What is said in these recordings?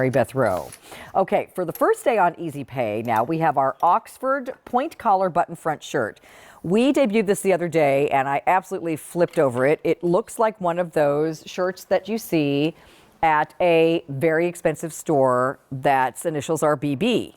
Mary Beth Rowe. Okay, for the first day on Easy Pay, now we have our Oxford point collar button front shirt. We debuted this the other day and I absolutely flipped over it. It looks like one of those shirts that you see at a very expensive store that's initials are BB.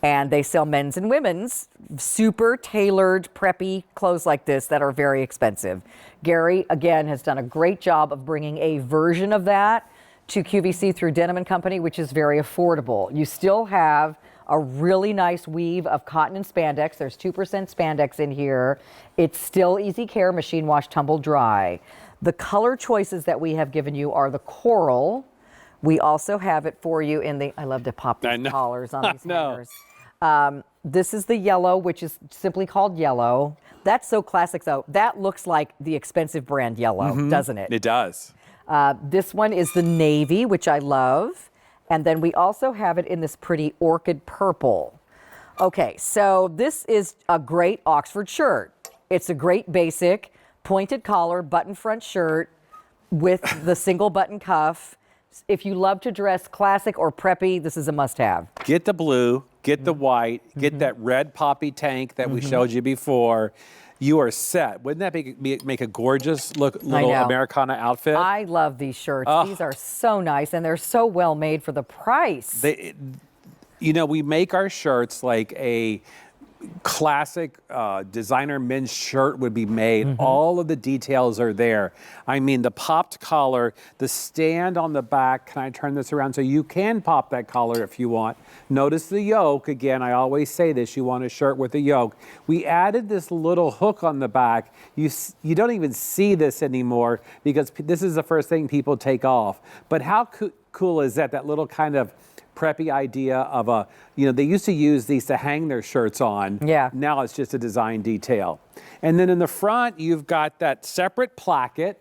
And they sell men's and women's super tailored, preppy clothes like this that are very expensive. Gary, again, has done a great job of bringing a version of that to QVC through Denim Co, which is very affordable. You still have a really nice weave of cotton and spandex. There's 2% spandex in here. It's still easy care, machine wash, tumble dry. The color choices that we have given you are the coral. We also have it for you in the, I love to pop these collars on these hangers. This is the yellow, which is simply called yellow. That's so classic though. That looks like the expensive brand yellow, doesn't it? It does. This one is the navy, which I love. And then we also have it in this pretty orchid purple. Okay, so this is a great Oxford shirt. It's a great basic pointed collar button front shirt with the single button cuff. If you love to dress classic or preppy, this is a must-have. Get the blue, get the white, get that red poppy tank that we showed you before. You are set. Wouldn't that make a gorgeous little Americana outfit? I love these shirts. These are so nice, and they're so well made for the price. We make our shirts like a classic designer men's shirt would be made. All of the details are there. I mean, the popped collar, the stand on the back. Can I turn this around so you can pop that collar if you want? Notice the yoke. Again, I always say this, you want a shirt with a yoke. We added this little hook on the back. You don't even see this anymore because this is the first thing people take off. But how cool is that? That little kind of preppy idea of they used to use these to hang their shirts on. Yeah. Now it's just a design detail. And then in the front, you've got that separate placket,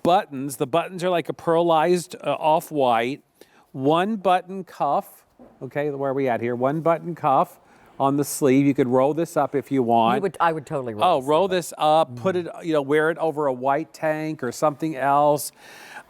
buttons. The buttons are like a pearlized off-white, one button cuff. Okay, where are we at here? One button cuff on the sleeve. You could roll this up if you want. I would totally roll roll this up, put it, wear it over a white tank or something else.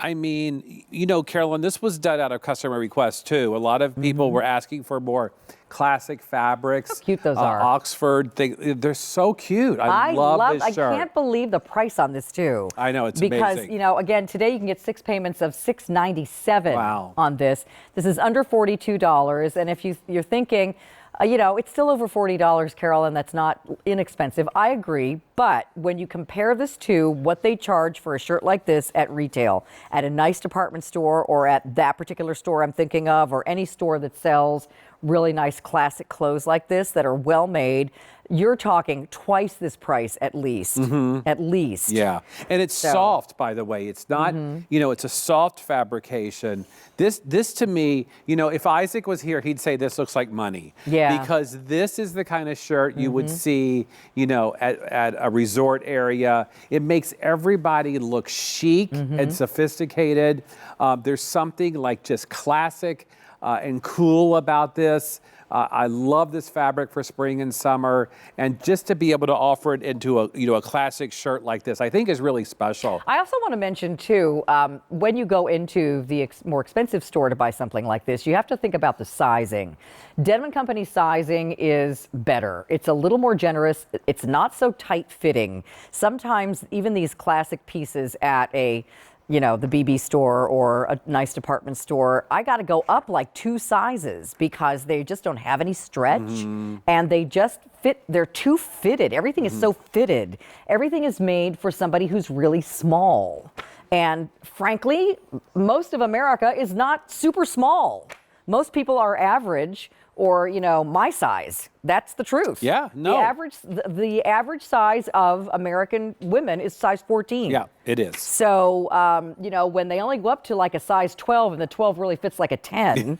I mean, Carolyn, this was done out of customer request too. A lot of people were asking for more classic fabrics. How cute those are. Oxford, they're so cute. I love this shirt. I can't believe the price on this too. I know, it's amazing. Because, again, today you can get 6 payments of $697 on this. This is under $42. And if you're thinking, it's still over $40, Carol, and that's not inexpensive. I agree. But when you compare this to what they charge for a shirt like this at retail, at a nice department store or at that particular store I'm thinking of, or any store that sells really nice classic clothes like this that are well made, you're talking twice this price at least. At least. Yeah. And it's soft, by the way. It's not, it's a soft fabrication. This to me, if Isaac was here, he'd say this looks like money. Yeah. Because this is the kind of shirt you would see, at a resort area. It makes everybody look chic and sophisticated. There's something like just classic and cool about this. I love this fabric for spring and summer, and just to be able to offer it into a classic shirt like this, I think is really special. I also want to mention too, when you go into the more expensive store to buy something like this, you have to think about the sizing. Denim Company sizing is better. It's a little more generous. It's not so tight fitting. Sometimes even these classic pieces at the BB store or a nice department store, I got to go up like 2 sizes because they just don't have any stretch and they just fit. They're too fitted. Everything is so fitted. Everything is made for somebody who's really small. And frankly, most of America is not super small. Most people are average or, my size. That's the truth. Yeah, no. The average size of American women is size 14. Yeah, it is. So, when they only go up to like a size 12 and the 12 really fits like a 10,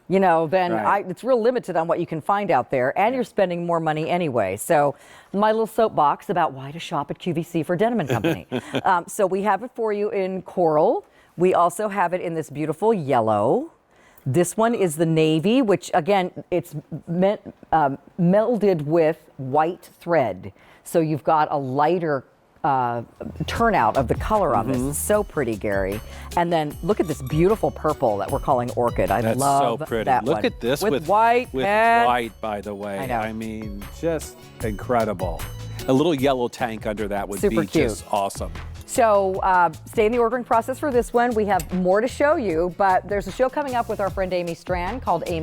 then it's real limited on what you can find out there. And you're spending more money anyway. So my little soapbox about why to shop at QVC for Denim Company. So we have it for you in coral. We also have it in this beautiful yellow. This one is the navy, which again, it's melded with white thread. So you've got a lighter turnout of the color on this. It's so pretty, Gary. And then look at this beautiful purple that we're calling orchid. I That's love so pretty. that Look one. at this with white. with and- white, by the way. I know. I mean, just incredible. A little yellow tank under that would Super be cute. just awesome. So stay in the ordering process for this one. We have more to show you, but there's a show coming up with our friend Amy Strand called Amy